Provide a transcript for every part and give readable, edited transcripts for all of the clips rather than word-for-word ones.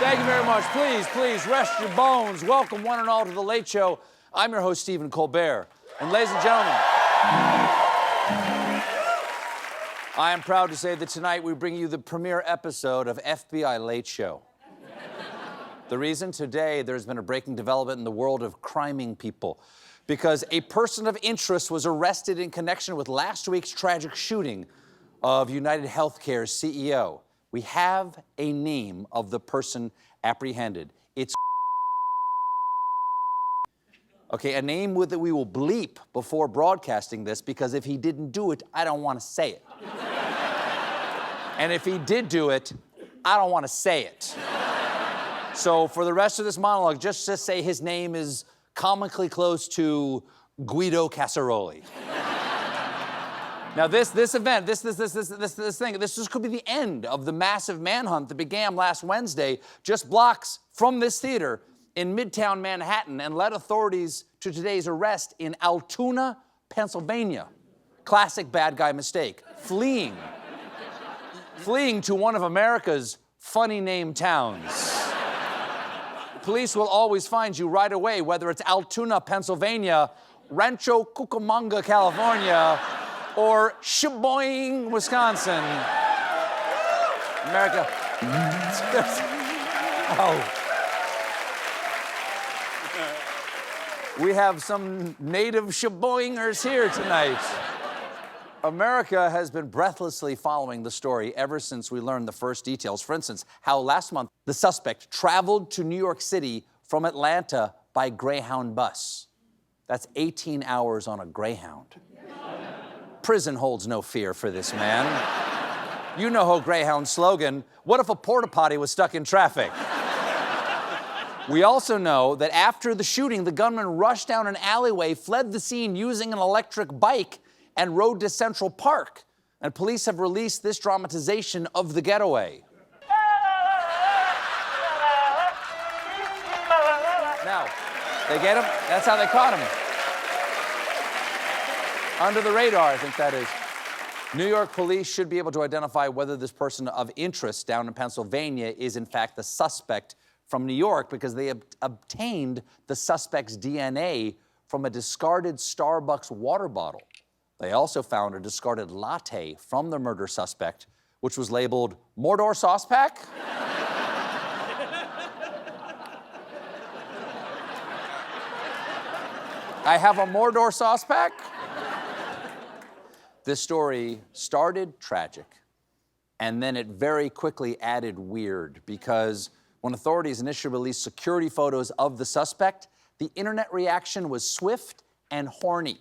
Thank you very much. Please, rest your bones. Welcome one and all to The Late Show. I'm your host, Stephen Colbert. And ladies and gentlemen, I am proud to say that tonight we bring you the premiere episode of FBI Late Show. The reason? Today, there's been a breaking development in the world of criming people because a person of interest was arrested in connection with last week's tragic shooting of United Healthcare's CEO. We have a name of the person apprehended. It's okay, a name that we will bleep before broadcasting this because if he didn't do it, I don't want to say it. And if he did do it, I don't want to say it. So for the rest of this monologue, just say his name is comically close to Guido Casseroli. Now this event, this could be the end of the massive manhunt that began last Wednesday, just blocks from this theater in Midtown Manhattan, and led authorities to today's arrest in Altoona, Pennsylvania. Classic bad guy mistake. Fleeing to one of America's funny named towns. Police will always find you right away, whether it's Altoona, Pennsylvania, Rancho Cucamonga, California, or Sheboygan, Wisconsin. America. Oh. We have some native Sheboyingers here tonight. America has been breathlessly following the story ever since we learned the first details. For instance, how last month the suspect traveled to New York City from Atlanta by Greyhound bus. That's 18 hours on a Greyhound. Prison holds no fear for this man. You know her Greyhound slogan, what if a porta potty was stuck in traffic? We also know that after the shooting, the gunman rushed down an alleyway, fled the scene using an electric bike, and rode to Central Park. And police have released this dramatization of the getaway. Now, they get him? That's how they caught him. Under the radar, I think that is. New York police should be able to identify whether this person of interest down in Pennsylvania is in fact the suspect from New York because they obtained the suspect's DNA from a discarded Starbucks water bottle. They also found a discarded latte from the murder suspect, which was labeled Mordor Sauce Pack. I have a Mordor Sauce Pack. This story started tragic, and then it very quickly added weird because when authorities initially released security photos of the suspect, the internet reaction was swift and horny.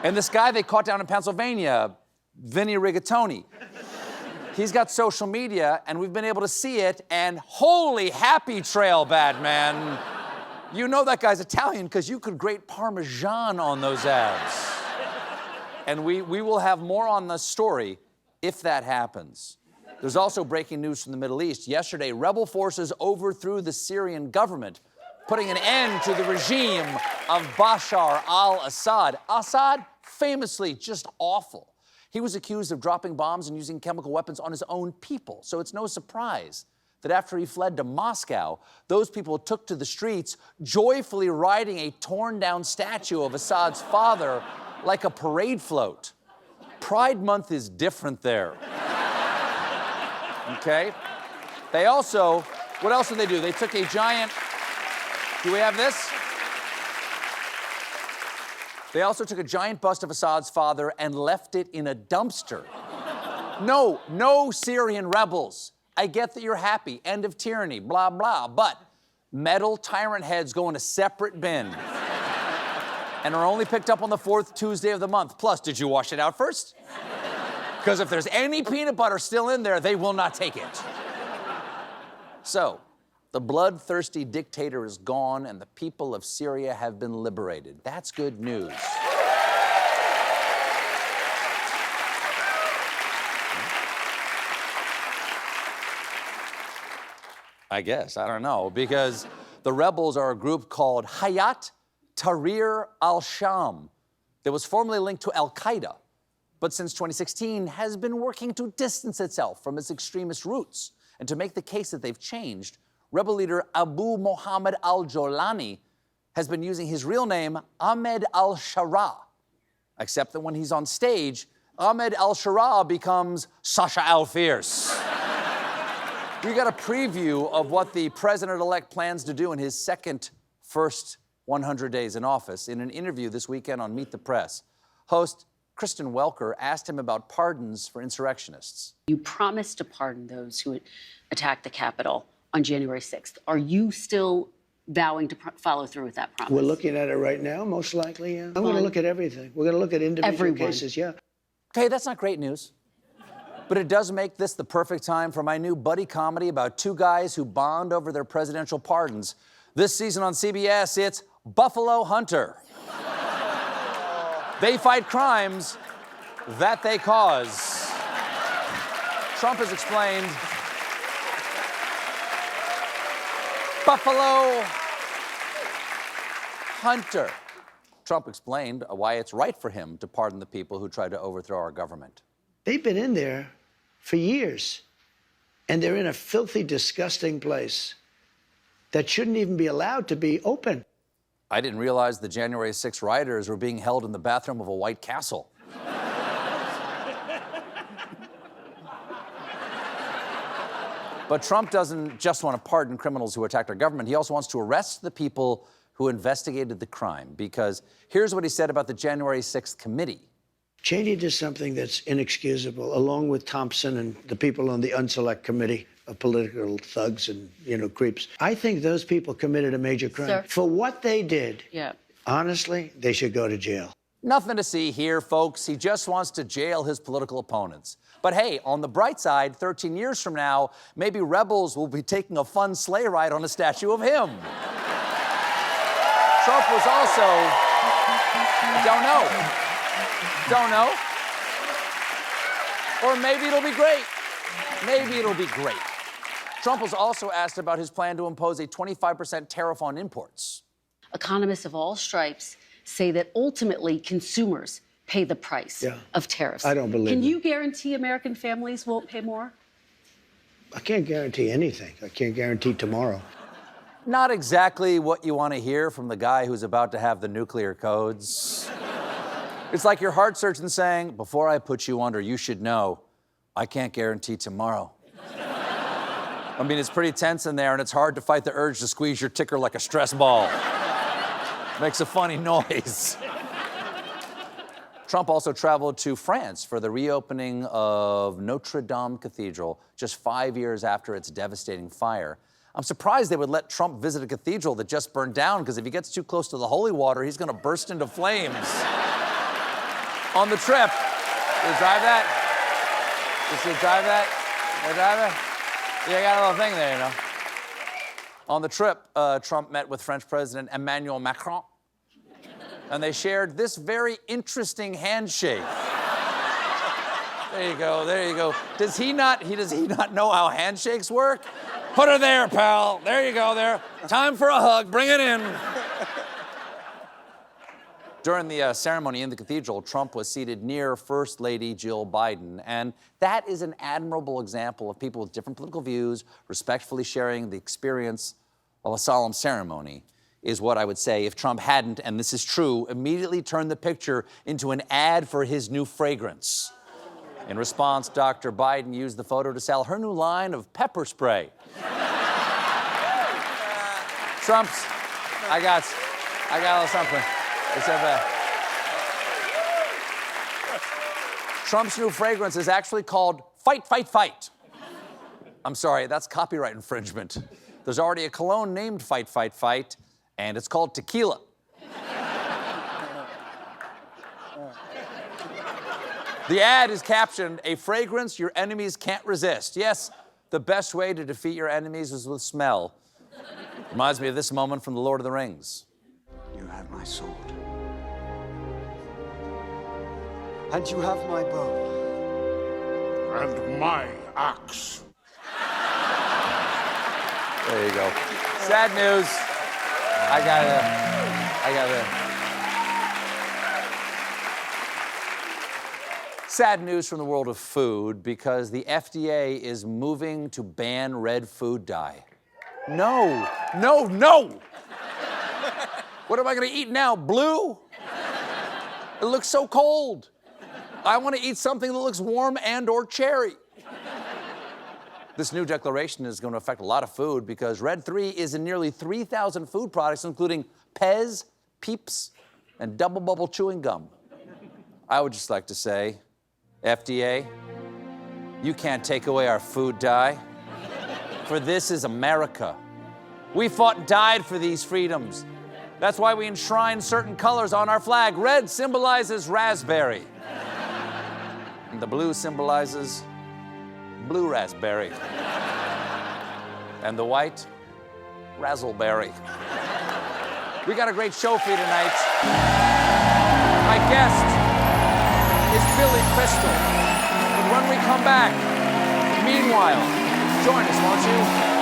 And this guy they caught down in Pennsylvania, Vinny Rigatoni, he's got social media, and we've been able to see it, and holy happy trail, bad man. You know that guy's Italian because you could grate Parmesan on those abs. And we will have more on the story if that happens. There's also breaking news from the Middle East. Yesterday, rebel forces overthrew the Syrian government, putting an end to the regime of Bashar al-Assad. Assad, famously just awful. He was accused of dropping bombs and using chemical weapons on his own people. So it's no surprise that after he fled to Moscow, those people took to the streets, joyfully riding a torn-down statue of Assad's father like a parade float. Pride Month is different there. Okay? They also, what else did they do? They took a giant, do we have this? They also took a giant bust of Assad's father and left it in a dumpster. No Syrian rebels. I get that you're happy, end of tyranny, blah, blah, but metal tyrant heads go in a separate bin and are only picked up on the 4th Tuesday of the month. Plus, did you wash it out first? Because if there's any peanut butter still in there, they will not take it. So, the bloodthirsty dictator is gone and the people of Syria have been liberated. That's good news. I guess, I don't know, because the rebels are a group called Hayat Tahrir al-Sham that was formerly linked to al-Qaeda, but since 2016 has been working to distance itself from its extremist roots. And to make the case that they've changed, rebel leader Abu Mohammed al-Jolani has been using his real name, Ahmed al-Shara. Except that when he's on stage, Ahmed al-Shara becomes Sasha al-Fierce. We got a preview of what the president-elect plans to do in his first 100 days in office in an interview this weekend on Meet the Press. Host Kristen Welker asked him about pardons for insurrectionists. You promised to pardon those who attacked the Capitol on January 6th. Are you still vowing to follow through with that promise? We're looking at it right now, most likely, yeah. I'm going to look at everything. We're going to look at individual cases, yeah. Okay, that's not great news. But it does make this the perfect time for my new buddy comedy about two guys who bond over their presidential pardons. This season on CBS, it's Buffalo Hunter. They fight crimes that they cause. Trump has explained Buffalo Hunter. Trump explained why it's right for him to pardon the people who tried to overthrow our government. They've been in there for years, and they're in a filthy, disgusting place that shouldn't even be allowed to be open. I didn't realize the January 6 rioters were being held in the bathroom of a White Castle. But Trump doesn't just want to pardon criminals who attacked our government. He also wants to arrest the people who investigated the crime, because here's what he said about the January 6th committee. Cheney did something that's inexcusable, along with Thompson and the people on the unselect committee of political thugs and, creeps. I think those people committed a major crime. Sir? For what they did, Yeah. honestly, they should go to jail. Nothing to see here, folks. He just wants to jail his political opponents. But hey, on the bright side, 13 years from now, maybe rebels will be taking a fun sleigh ride on a statue of him. Trump was also, don't know. Or maybe it'll be great. Maybe it'll be great. Trump was also asked about his plan to impose a 25% tariff on imports. Economists of all stripes say that ultimately consumers pay the price of tariffs. I don't believe Can it. you guarantee American families won't pay more? I can't guarantee anything. I can't guarantee tomorrow. Not exactly what you want to hear from the guy who's about to have the nuclear codes. It's like your heart surgeon saying, before I put you under, you should know, I can't guarantee tomorrow. I mean, it's pretty tense in there, and it's hard to fight the urge to squeeze your ticker like a stress ball. Makes a funny noise. Trump also traveled to France for the reopening of Notre Dame Cathedral just 5 years after its devastating fire. I'm surprised they would let Trump visit a cathedral that just burned down, because if he gets too close to the holy water, he's going to burst into flames. On the trip, you drive that? You drive that? You drive it? Yeah, I got a little thing there, On the trip, Trump met with French President Emmanuel Macron, and they shared this very interesting handshake. There you go, there you go. Does he not know how handshakes work? Put her there, pal. There you go, there. Time for a hug, bring it in. During the ceremony in the cathedral, Trump was seated near First Lady Jill Biden, and that is an admirable example of people with different political views respectfully sharing the experience of a solemn ceremony, is what I would say if Trump hadn't, and this is true, immediately turned the picture into an ad for his new fragrance. In response, Dr. Biden used the photo to sell her new line of pepper spray. Trump's, I got a little something. Trump's new fragrance is actually called Fight, Fight, Fight. I'm sorry, that's copyright infringement. There's already a cologne named Fight, Fight, Fight, and it's called tequila. The ad is captioned, "A fragrance your enemies can't resist." Yes, the best way to defeat your enemies is with smell. Reminds me of this moment from The Lord of the Rings. You have my sword. And you have my bow. And my axe. There you go. Sad news. I gotta. Sad news from the world of food because the FDA is moving to ban red food dye. No, no, no! What am I gonna eat now? Blue? It looks so cold. I wanna eat something that looks warm and/or cherry. This new declaration is gonna affect a lot of food because Red 3 is in nearly 3,000 food products, including Pez, Peeps, and Double Bubble chewing gum. I would just like to say, FDA, you can't take away our food dye, for this is America. We fought and died for these freedoms. That's why we enshrine certain colors on our flag. Red symbolizes raspberry, and the blue symbolizes blue raspberry, and the white, razzleberry. We got a great show for you tonight. My guest is Billy Crystal. But when we come back, meanwhile, join us, won't you?